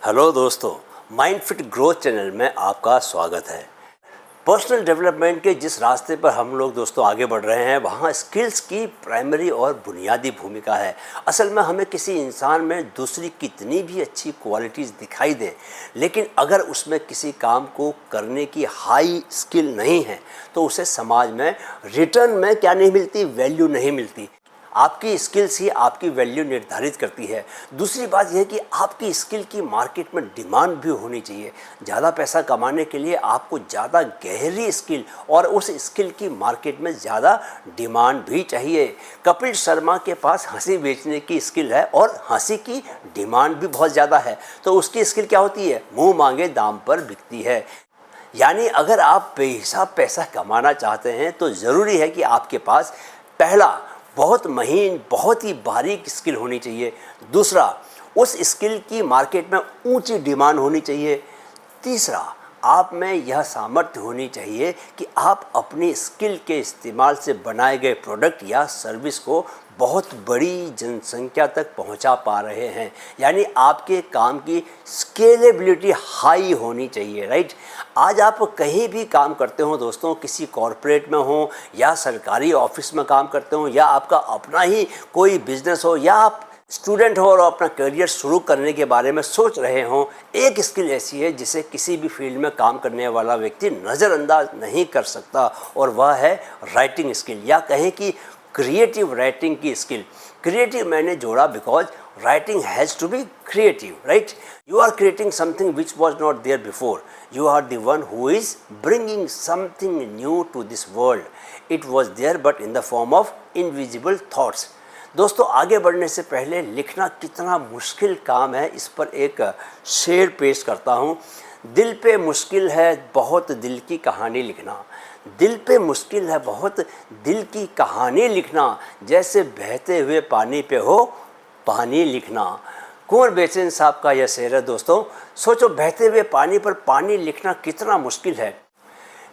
Hello दोस्तों, mind fit growth channel में आपका स्वागत है। पर्सनल डेवलपमेंट के जिस रास्ते पर हम लोग दोस्तों आगे बढ़ रहे हैं, वहाँ स्किल्स की प्राइमरी और बुनियादी भूमिका है। असल में हमें किसी इंसान में दूसरी कितनी भी अच्छी क्वालिटीज़ दिखाई दें, लेकिन अगर उसमें किसी काम को करने की हाई स्किल नहीं है तो उसे समाज में रिटर्न में क्या नहीं मिलती, वैल्यू नहीं मिलती। आपकी स्किल्स ही आपकी वैल्यू निर्धारित करती है। दूसरी बात यह है कि आपकी स्किल की मार्केट में डिमांड भी होनी चाहिए। ज़्यादा पैसा कमाने के लिए आपको ज़्यादा गहरी स्किल और उस स्किल की मार्केट में ज़्यादा डिमांड भी चाहिए। कपिल शर्मा के पास हंसी बेचने की स्किल है और हंसी की डिमांड भी बहुत ज़्यादा है, तो उसकी स्किल क्या होती है? मुँह मांगे दाम पर बिकती है। यानी अगर आप बेहिसाब पैसा कमाना चाहते हैं तो ज़रूरी है कि आपके पास पहला बहुत महीन, बहुत ही बारीक स्किल होनी चाहिए। दूसरा, उस स्किल की मार्केट में ऊंची डिमांड होनी चाहिए। तीसरा, आप में यह सामर्थ्य होनी चाहिए कि आप अपनी स्किल के इस्तेमाल से बनाए गए प्रोडक्ट या सर्विस को बहुत बड़ी जनसंख्या तक पहुंचा पा रहे हैं। यानी आपके काम की स्केलेबिलिटी हाई होनी चाहिए, राइट। आज आप कहीं भी काम करते हो दोस्तों, किसी कॉरपोरेट में हो या सरकारी ऑफिस में काम करते हो या आपका अपना ही कोई बिजनेस हो या आप स्टूडेंट हो और अपना करियर शुरू करने के बारे में सोच रहे हो, एक स्किल ऐसी है जिसे किसी भी फील्ड में काम करने वाला व्यक्ति नज़रअंदाज नहीं कर सकता, और वह है राइटिंग स्किल, या कहें कि क्रिएटिव राइटिंग की स्किल। क्रिएटिव मैंने जोड़ा because writing has to be creative, right? You are creating something which was not there before. You are the one who is bringing something new to this world. It was there but in the form of invisible thoughts. दोस्तों, आगे बढ़ने से पहले लिखना कितना मुश्किल काम है, इस पर एक शेर पेश करता हूँ। दिल पे मुश्किल है बहुत दिल की कहानी लिखना। दिल पे मुश्किल है बहुत दिल की कहानी लिखना, जैसे बहते हुए पानी पे हो पानी लिखना। कुंवर बेचैन साहब का यह शेर है दोस्तों। सोचो, बहते हुए पानी पर पानी लिखना कितना मुश्किल है,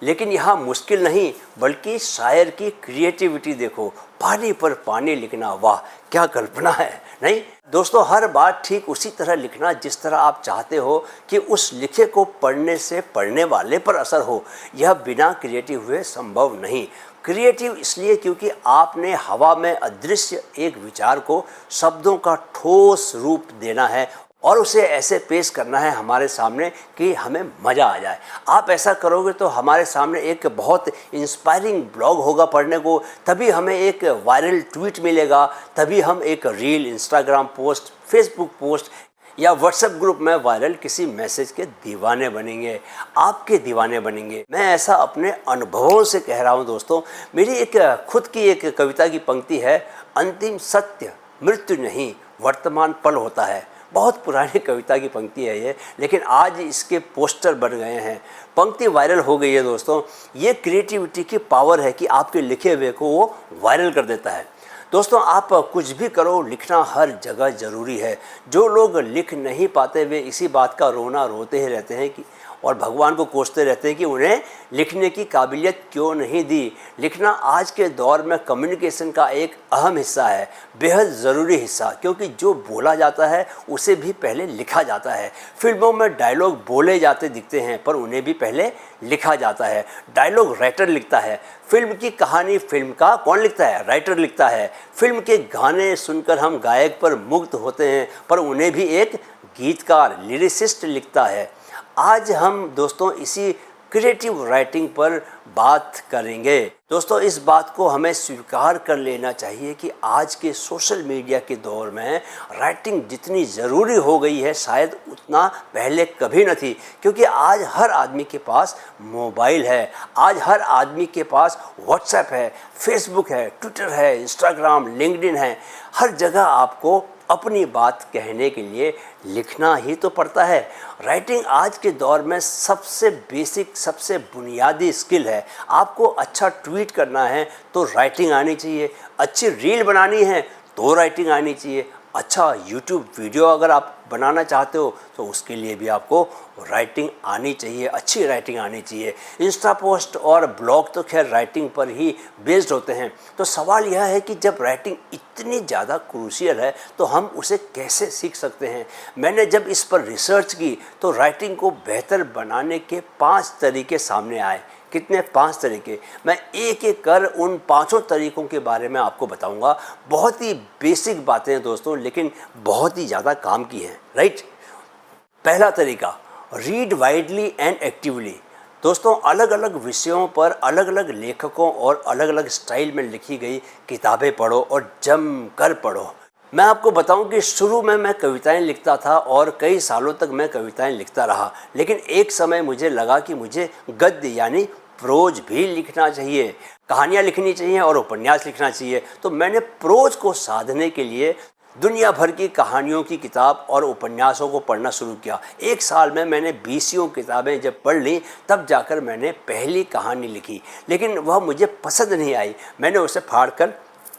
लेकिन यहाँ मुश्किल नहीं बल्कि शायर की क्रिएटिविटी देखो। पानी पर पानी लिखना, वाह क्या कल्पना है, नहीं दोस्तों? हर बात ठीक उसी तरह लिखना जिस तरह आप चाहते हो कि उस लिखे को पढ़ने से पढ़ने वाले पर असर हो। यह बिना क्रिएटिव हुए संभव नहीं। क्रिएटिव इसलिए क्योंकि आपने हवा में अदृश्य एक विचार को शब्दों का ठोस रूप देना है और उसे ऐसे पेश करना है हमारे सामने कि हमें मज़ा आ जाए। आप ऐसा करोगे तो हमारे सामने एक बहुत इंस्पायरिंग ब्लॉग होगा पढ़ने को, तभी हमें एक वायरल ट्वीट मिलेगा, तभी हम एक reel, Instagram post, Facebook post या व्हाट्सएप ग्रुप में वायरल किसी मैसेज के दीवाने बनेंगे, आपके दीवाने बनेंगे। मैं ऐसा अपने अनुभवों से कह रहा हूँ दोस्तों। मेरी एक खुद की एक कविता की पंक्ति है, अंतिम सत्य मृत्यु नहीं वर्तमान पल होता है। बहुत पुरानी कविता की पंक्ति है ये, लेकिन आज इसके पोस्टर बन गए हैं। पंक्ति वायरल हो गई है दोस्तों। ये क्रिएटिविटी की पावर है कि आपके लिखे हुए को वो वायरल कर देता है। दोस्तों, आप कुछ भी करो, लिखना हर जगह ज़रूरी है। जो लोग लिख नहीं पाते वे इसी बात का रोना रोते ही रहते हैं कि और भगवान को कोसते रहते हैं कि उन्हें लिखने की काबिलियत क्यों नहीं दी। लिखना आज के दौर में कम्युनिकेशन का एक अहम हिस्सा है, बेहद ज़रूरी हिस्सा, क्योंकि जो बोला जाता है उसे भी पहले लिखा जाता है। फिल्मों में डायलॉग बोले जाते दिखते हैं पर उन्हें भी पहले लिखा जाता है। डायलॉग राइटर लिखता है। फिल्म की कहानी फिल्म का कौन लिखता है? राइटर लिखता है। फिल्म के गाने सुनकर हम गायक पर मुग्ध होते हैं पर उन्हें भी एक गीतकार, लिरिसिस्ट लिखता है। आज हम दोस्तों इसी क्रिएटिव राइटिंग पर बात करेंगे। दोस्तों, इस बात को हमें स्वीकार कर लेना चाहिए कि आज के सोशल मीडिया के दौर में राइटिंग जितनी ज़रूरी हो गई है शायद उतना पहले कभी न थी, क्योंकि आज हर आदमी के पास मोबाइल है, आज हर आदमी के पास व्हाट्सएप है, फेसबुक है, ट्विटर है, इंस्टाग्राम, लिंक्डइन है। हर जगह आपको अपनी बात कहने के लिए लिखना ही तो पड़ता है। राइटिंग आज के दौर में सबसे बेसिक, सबसे बुनियादी स्किल है। आपको अच्छा ट्वीट करना है तो राइटिंग आनी चाहिए, अच्छी रील बनानी है तो राइटिंग आनी चाहिए, अच्छा यूट्यूब वीडियो अगर आप बनाना चाहते हो तो उसके लिए भी आपको राइटिंग आनी चाहिए, अच्छी राइटिंग आनी चाहिए। इंस्टा पोस्ट और ब्लॉग तो खैर राइटिंग पर ही बेस्ड होते हैं। तो सवाल यह है कि जब राइटिंग इतनी ज़्यादा क्रूशियल है तो हम उसे कैसे सीख सकते हैं। मैंने जब इस पर रिसर्च की तो राइटिंग को बेहतर बनाने के 5 तरीके सामने आए। कितने? 5 तरीके। मैं एक एक कर उन 5 तरीकों के बारे में आपको बताऊंगा। बहुत ही बेसिक बातें हैं दोस्तों, लेकिन बहुत ही ज़्यादा काम की हैं, राइट। पहला तरीका, रीड वाइडली एंड एक्टिवली। दोस्तों, अलग अलग विषयों पर अलग अलग लेखकों और अलग अलग स्टाइल में लिखी गई किताबें पढ़ो और जम कर पढ़ो। मैं आपको बताऊं कि शुरू में मैं कविताएं लिखता था और कई सालों तक मैं कविताएं लिखता रहा, लेकिन एक समय मुझे लगा कि मुझे गद्य यानी प्रोज भी लिखना चाहिए, कहानियाँ लिखनी चाहिए और उपन्यास लिखना चाहिए। तो मैंने प्रोज को साधने के लिए दुनिया भर की कहानियों की किताब और उपन्यासों को पढ़ना शुरू किया। 1 साल में मैंने 20 किताबें जब पढ़ ली तब जाकर मैंने पहली कहानी लिखी, लेकिन वह मुझे पसंद नहीं आई। मैंने उसे फाड़ कर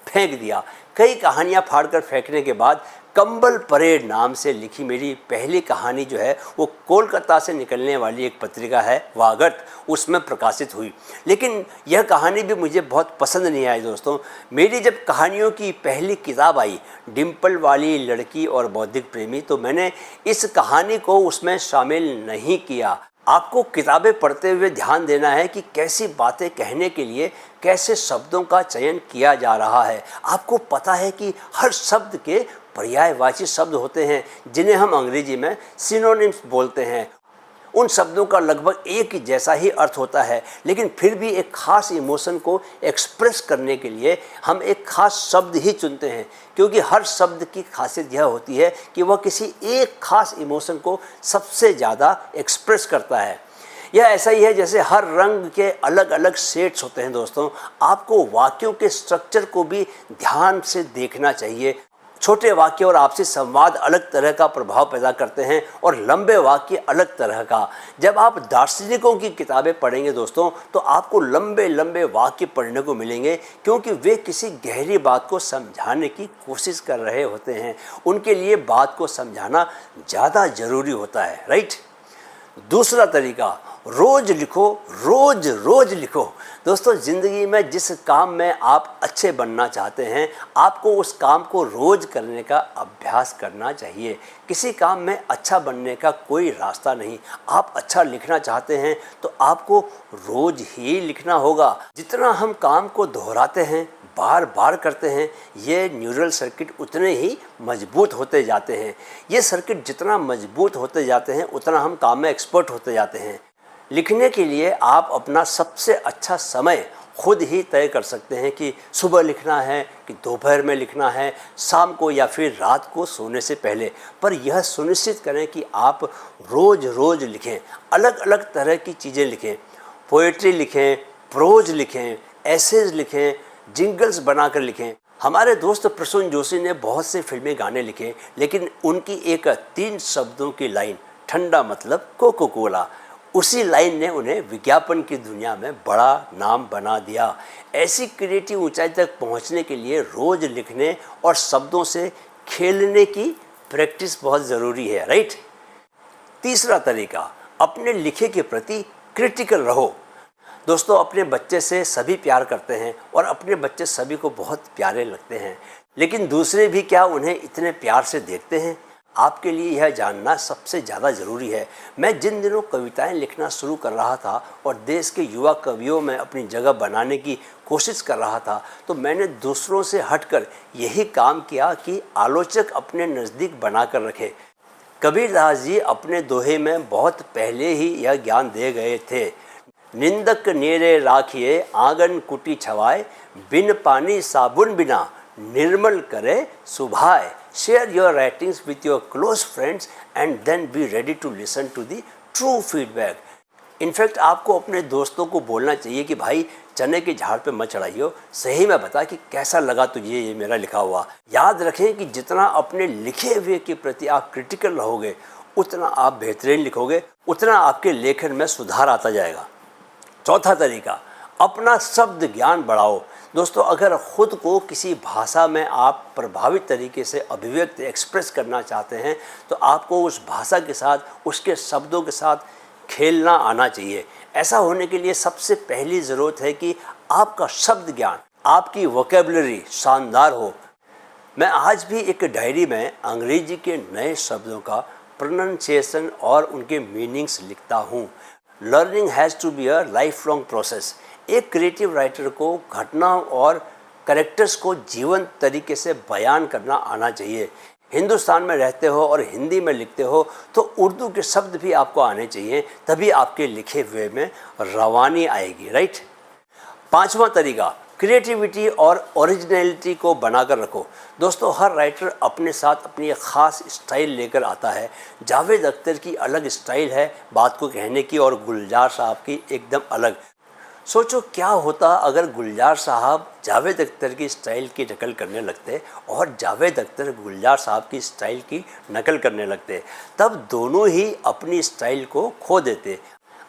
फेंक दिया। कई कहानियाँ फाड़कर फेंकने के बाद कंबल परेड नाम से लिखी मेरी पहली कहानी जो है वो कोलकाता से निकलने वाली एक पत्रिका है वागत, उसमें प्रकाशित हुई। लेकिन यह कहानी भी मुझे बहुत पसंद नहीं आई दोस्तों। मेरी जब कहानियों की पहली किताब आई, डिम्पल वाली लड़की और बौद्धिक प्रेमी, तो मैंने इस कहानी को उसमें शामिल नहीं किया। आपको किताबें पढ़ते हुए ध्यान देना है कि कैसी बातें कहने के लिए कैसे शब्दों का चयन किया जा रहा है। आपको पता है कि हर शब्द के पर्यायवाची शब्द होते हैं जिन्हें हम अंग्रेजी में सिनोनिम्स बोलते हैं। उन शब्दों का लगभग एक ही जैसा ही अर्थ होता है, लेकिन फिर भी एक खास इमोशन को एक्सप्रेस करने के लिए हम एक खास शब्द ही चुनते हैं, क्योंकि हर शब्द की खासियत यह होती है कि वह किसी एक खास इमोशन को सबसे ज़्यादा एक्सप्रेस करता है। यह ऐसा ही है जैसे हर रंग के अलग अलग शेड्स होते हैं दोस्तों। आपको वाक्यों के स्ट्रक्चर को भी ध्यान से देखना चाहिए। छोटे वाक्य और आपसी संवाद अलग तरह का प्रभाव पैदा करते हैं और लंबे वाक्य अलग तरह का। जब आप दार्शनिकों की किताबें पढ़ेंगे दोस्तों तो आपको लंबे लंबे वाक्य पढ़ने को मिलेंगे, क्योंकि वे किसी गहरी बात को समझाने की कोशिश कर रहे होते हैं। उनके लिए बात को समझाना ज़्यादा ज़रूरी होता है, राइट। दूसरा तरीका, रोज लिखो, रोज रोज लिखो। दोस्तों, ज़िंदगी में जिस काम में आप अच्छे बनना चाहते हैं आपको उस काम को रोज करने का अभ्यास करना चाहिए। किसी काम में अच्छा बनने का कोई रास्ता नहीं। आप अच्छा लिखना चाहते हैं तो आपको रोज ही लिखना होगा। जितना हम काम को दोहराते हैं, बार बार करते हैं, ये न्यूरल सर्किट उतने ही मजबूत होते जाते हैं। ये सर्किट जितना मजबूत होते जाते हैं उतना हम काम में एक्सपर्ट होते जाते हैं। लिखने के लिए आप अपना सबसे अच्छा समय खुद ही तय कर सकते हैं कि सुबह लिखना है कि दोपहर में लिखना है, शाम को या फिर रात को सोने से पहले। पर यह सुनिश्चित करें कि आप रोज़ रोज़ लिखें, अलग अलग तरह की चीज़ें लिखें। पोएट्री लिखें, प्रोज लिखें, एसेज लिखें, जिंगल्स बनाकर लिखें। हमारे दोस्त प्रसून जोशी ने बहुत से फिल्मी गाने लिखे, लेकिन उनकी एक 3 शब्दों की लाइन, ठंडा मतलब कोको कोला, उसी लाइन ने उन्हें विज्ञापन की दुनिया में बड़ा नाम बना दिया। ऐसी क्रिएटिव ऊंचाई तक पहुंचने के लिए रोज़ लिखने और शब्दों से खेलने की प्रैक्टिस बहुत ज़रूरी है, राइट। तीसरा तरीका, अपने लिखे के प्रति क्रिटिकल रहो। दोस्तों, अपने बच्चे से सभी प्यार करते हैं और अपने बच्चे सभी को बहुत प्यारे लगते हैं, लेकिन दूसरे भी क्या उन्हें इतने प्यार से देखते हैं? आपके लिए यह जानना सबसे ज़्यादा ज़रूरी है। मैं जिन दिनों कविताएं लिखना शुरू कर रहा था और देश के युवा कवियों में अपनी जगह बनाने की कोशिश कर रहा था, तो मैंने दूसरों से हटकर यही काम किया कि आलोचक अपने नज़दीक बना कर रखे। कबीरदास जी अपने दोहे में बहुत पहले ही यह ज्ञान दे गए थे। निंदक नेरे राखिए आंगन कुटी छवाए, बिन पानी साबुन बिना निर्मल करे सुभाए। Share your writings with your close friends and then be ready to listen to the true feedback. In fact आपको अपने दोस्तों को बोलना चाहिए कि भाई चने के झाड़ पे मत चढ़ाइयो, सही में बता कि कैसा लगा तुझे ये मेरा लिखा हुआ। याद रखें कि जितना अपने लिखे हुए के प्रति आप क्रिटिकल रहोगे उतना आप बेहतरीन लिखोगे, उतना आपके लेखन में सुधार आता जाएगा। चौथा तरीका, अपना शब्द ज्ञान बढ़ाओ। दोस्तों, अगर ख़ुद को किसी भाषा में आप प्रभावित तरीके से अभिव्यक्त एक्सप्रेस करना चाहते हैं तो आपको उस भाषा के साथ, उसके शब्दों के साथ खेलना आना चाहिए। ऐसा होने के लिए सबसे पहली ज़रूरत है कि आपका शब्द ज्ञान, आपकी वोकैबुलरी शानदार हो। मैं आज भी एक डायरी में अंग्रेजी के नए शब्दों का प्रोनाउंसिएशन और उनके मीनिंग्स लिखता हूँ। Learning has to be a life long process. एक क्रिएटिव राइटर को घटनाओं और कैरेक्टर्स को जीवंत तरीके से बयान करना आना चाहिए। हिंदुस्तान में रहते हो और हिंदी में लिखते हो तो उर्दू के शब्द भी आपको आने चाहिए, तभी आपके लिखे हुए में रवानी आएगी, राइट। पांचवा तरीका, क्रिएटिविटी और ओरिजिनलिटी को बनाकर रखो। दोस्तों, हर राइटर अपने साथ अपनी एक ख़ास स्टाइल लेकर आता है। जावेद अख्तर की अलग स्टाइल है बात को कहने की और गुलजार साहब की एकदम अलग। सोचो क्या होता अगर गुलजार साहब जावेद अख्तर की स्टाइल की नकल करने लगते और जावेद अख्तर गुलजार साहब की स्टाइल की नकल करने लगते। तब दोनों ही अपनी स्टाइल को खो देते।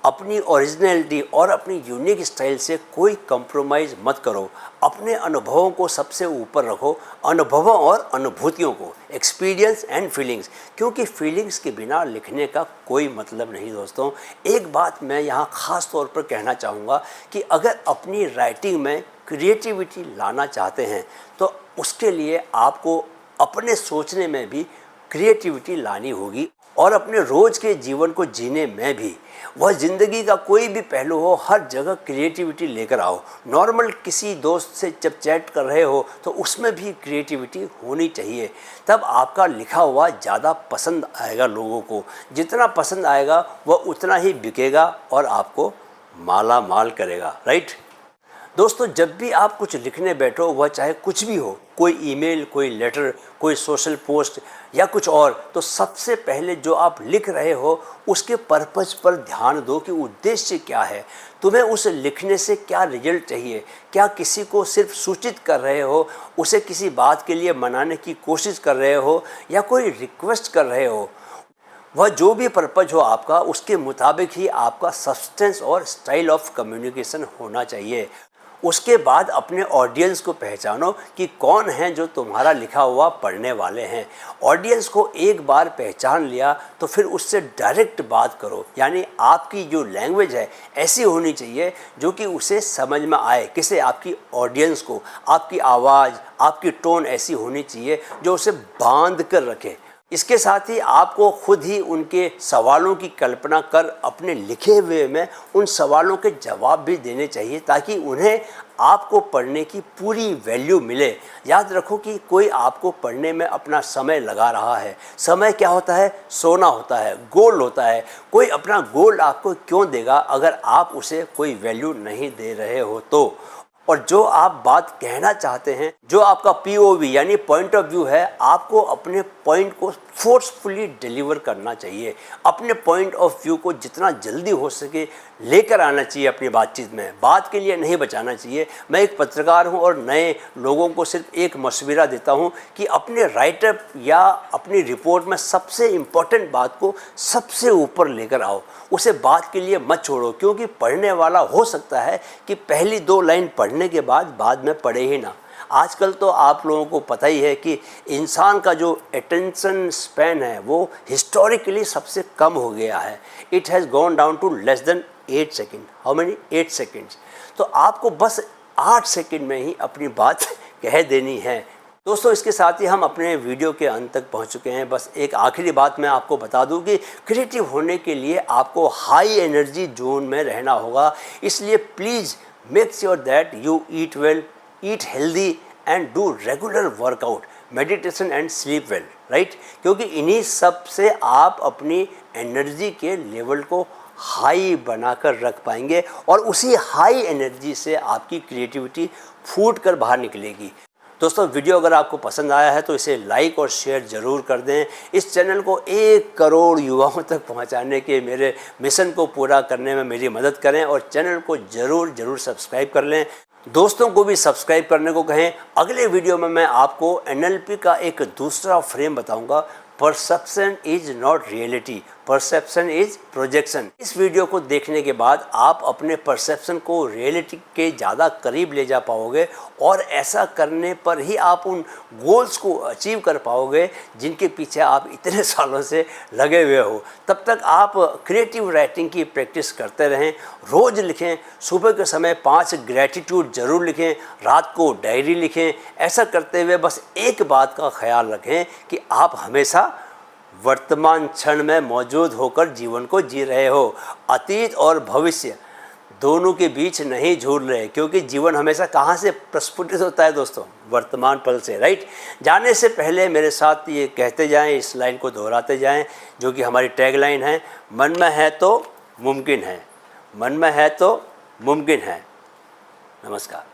अपनी ओरिजिनलिटी और अपनी यूनिक स्टाइल से कोई कंप्रोमाइज़ मत करो। अपने अनुभवों को सबसे ऊपर रखो, अनुभवों और अनुभूतियों को, एक्सपीरियंस एंड फीलिंग्स, क्योंकि फीलिंग्स के बिना लिखने का कोई मतलब नहीं। दोस्तों, एक बात मैं यहाँ ख़ास तौर पर कहना चाहूँगा कि अगर अपनी राइटिंग में क्रिएटिविटी लाना चाहते हैं तो उसके लिए आपको अपने सोचने में भी क्रिएटिविटी लानी होगी और अपने रोज़ के जीवन को जीने में भी। वह ज़िंदगी का कोई भी पहलू हो, हर जगह क्रिएटिविटी लेकर आओ। नॉर्मल किसी दोस्त से जब चैट कर रहे हो तो उसमें भी क्रिएटिविटी होनी चाहिए, तब आपका लिखा हुआ ज़्यादा पसंद आएगा लोगों को। जितना पसंद आएगा वह उतना ही बिकेगा और आपको माला माल करेगा, राइट। दोस्तों, जब भी आप कुछ लिखने बैठो, वह चाहे कुछ भी हो, कोई ईमेल, कोई लेटर, कोई सोशल पोस्ट या कुछ और, तो सबसे पहले जो आप लिख रहे हो उसके पर्पज़ पर ध्यान दो कि उद्देश्य क्या है। तुम्हें उस लिखने से क्या रिजल्ट चाहिए। क्या किसी को सिर्फ सूचित कर रहे हो, उसे किसी बात के लिए मनाने की कोशिश कर रहे हो या कोई रिक्वेस्ट कर रहे हो। वह जो भी पर्पज़ हो आपका, उसके मुताबिक ही आपका सब्सटेंस और स्टाइल ऑफ कम्युनिकेशन होना चाहिए। उसके बाद अपने ऑडियंस को पहचानो कि कौन हैं जो तुम्हारा लिखा हुआ पढ़ने वाले हैं। ऑडियंस को एक बार पहचान लिया तो फिर उससे डायरेक्ट बात करो, यानी आपकी जो लैंग्वेज है ऐसी होनी चाहिए जो कि उसे समझ में आए। किसे? आपकी ऑडियंस को। आपकी आवाज़, आपकी टोन ऐसी होनी चाहिए जो उसे बांध कर रखे। इसके साथ ही आपको खुद ही उनके सवालों की कल्पना कर अपने लिखे हुए में उन सवालों के जवाब भी देने चाहिए ताकि उन्हें आपको पढ़ने की पूरी वैल्यू मिले। याद रखो कि कोई आपको पढ़ने में अपना समय लगा रहा है। समय क्या होता है? सोना होता है, गोल्ड होता है। कोई अपना गोल्ड आपको क्यों देगा अगर आप उसे कोई वैल्यू नहीं दे रहे हो तो। और जो आप बात कहना चाहते हैं, जो आपका POV यानी पॉइंट ऑफ व्यू है, आपको अपने पॉइंट को फोर्सफुली डिलीवर करना चाहिए। अपने पॉइंट ऑफ व्यू को जितना जल्दी हो सके लेकर आना चाहिए अपनी बातचीत में। बात के लिए नहीं बचाना चाहिए। मैं एक पत्रकार हूं और नए लोगों को सिर्फ एक मशवरा देता हूं कि अपने राइटअप या अपनी रिपोर्ट में सबसे इम्पोर्टेंट बात को सबसे ऊपर लेकर आओ। उसे बात के लिए मत छोड़ो, क्योंकि पढ़ने वाला हो सकता है कि पहली 2 लाइन पढ़ने के बाद में पढ़े ही ना। आजकल तो आप लोगों को पता ही है कि इंसान का जो अटेंशन स्पैन है वो हिस्टोरिकली सबसे कम हो गया है। It has gone down to less than 8 second. How many? 8 seconds. तो आपको बस 8 सेकेंड में ही अपनी बात कह देनी है। दोस्तों, इसके साथ ही हम अपने वीडियो के अंत तक पहुंच चुके हैं। बस एक आखिरी बात मैं आपको बता दूं कि क्रिएटिव होने के लिए आपको हाई एनर्जी जोन में रहना होगा। इसलिए please make sure that you eat well, eat healthy and do regular workout, meditation and sleep well, right. क्योंकि इन्हीं सब से आप अपनी एनर्जी के लेवल को हाई बनाकर रख पाएंगे और उसी हाई एनर्जी से आपकी क्रिएटिविटी फूट कर बाहर निकलेगी। दोस्तों, वीडियो अगर आपको पसंद आया है तो इसे लाइक और शेयर ज़रूर कर दें। इस चैनल को 1 करोड़ युवाओं तक पहुंचाने के मेरे मिशन को पूरा करने में मेरी मदद करें और चैनल को ज़रूर सब्सक्राइब कर लें। दोस्तों को भी सब्सक्राइब करने को कहें। अगले वीडियो में मैं आपको NLP का एक दूसरा फ्रेम बताऊंगा। Perception is not reality, perception is projection. इस वीडियो को देखने के बाद आप अपने परसेप्शन को रियलिटी के ज़्यादा करीब ले जा पाओगे और ऐसा करने पर ही आप उन गोल्स को अचीव कर पाओगे जिनके पीछे आप इतने सालों से लगे हुए हो। तब तक आप क्रिएटिव राइटिंग की प्रैक्टिस करते रहें, रोज़ लिखें, सुबह के समय 5 ग्रैटिट्यूड ज़रूर लिखें, रात को डायरी लिखें। ऐसा करते हुए बस एक बात का ख्याल रखें कि आप हमेशा वर्तमान क्षण में मौजूद होकर जीवन को जी रहे हो। अतीत और भविष्य दोनों के बीच नहीं झूल रहे, क्योंकि जीवन हमेशा कहाँ से प्रस्फुटित होता है दोस्तों? वर्तमान पल से, राइट। जाने से पहले मेरे साथ ये कहते जाएं, इस लाइन को दोहराते जाएं जो कि हमारी टैगलाइन है, मन में है तो मुमकिन है, मन में है तो मुमकिन है। नमस्कार।